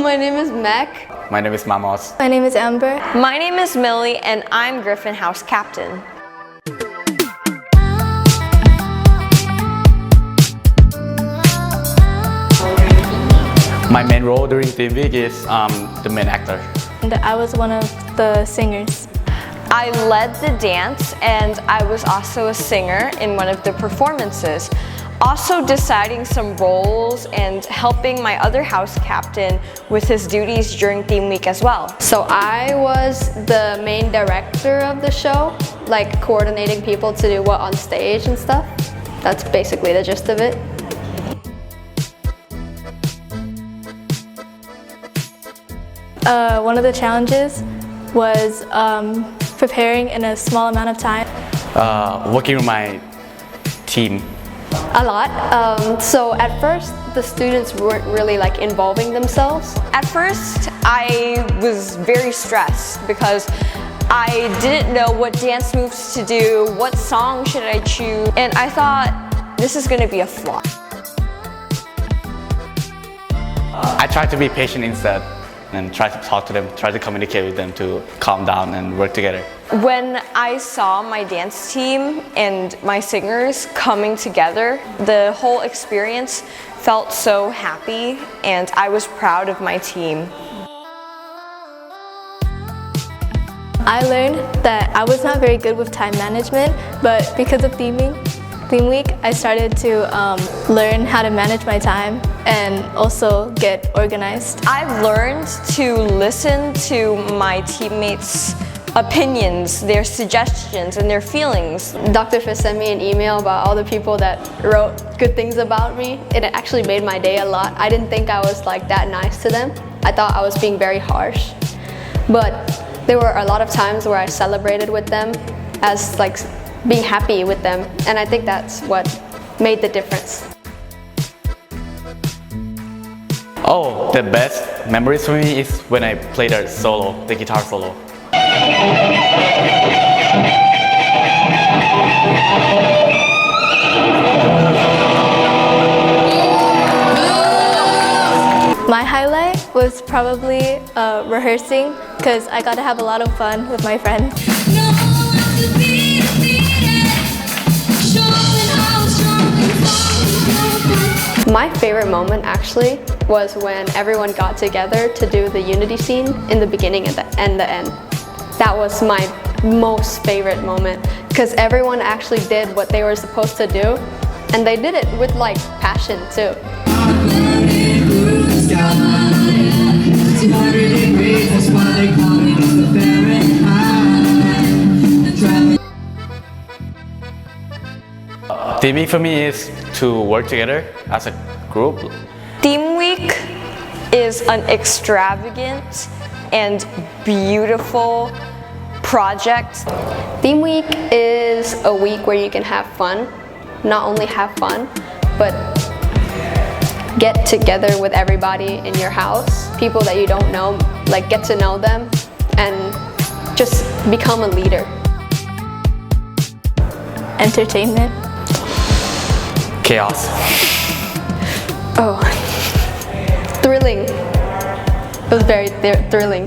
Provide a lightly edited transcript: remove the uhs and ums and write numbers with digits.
My name is Mac. My name is Mamos. My name is Amber. My name is Millie, and I'm Griffin House Captain. My main role during Team Week is the main actor. And I was one of the singers. I led the dance, and I was also a singer in one of the performances. Also deciding some roles and helping my other house captain with his duties during Theme Week as well. So I was the main director of the show, like coordinating people to do what on stage and stuff. That's basically the gist of it. One of the challenges was preparing in a small amount of time. Working with my team. A lot. So at first, the students weren't really like involving themselves. At first, I was very stressed because I didn't know what dance moves to do, what song should I choose, and I thought this is going to be a flop. I try to be patient instead and try to talk to them, try to communicate with them to calm down and work together. When I saw my dance team and my singers coming together, the whole experience felt so happy, and I was proud of my team. I learned that I was not very good with time management, but because of Theme Week, I started to learn how to manage my time and also get organized. I've learned to listen to my teammates' opinions, their suggestions, and their feelings. Dr. Fish sent me an email about all the people that wrote good things about me. It actually made my day a lot. I didn't think I was like that nice to them. I thought I was being very harsh. But there were a lot of times where I celebrated with them as like being happy with them, and I think that's what made the difference. Oh, the best memories for me is when I played the guitar solo. My highlight was probably rehearsing because I got to have a lot of fun with my friends. My favorite moment actually was when everyone got together to do the unity scene in the beginning and the end. That was my most favorite moment because everyone actually did what they were supposed to do, and they did it with like passion too. Theme Week for me is to work together as a group. Theme Week is an extravagant and beautiful project. Theme Week is a week where you can have fun. Not only have fun, but get together with everybody in your house, people that you don't know, like get to know them and just become a leader. Entertainment. Chaos. Oh, thrilling. It was very thrilling.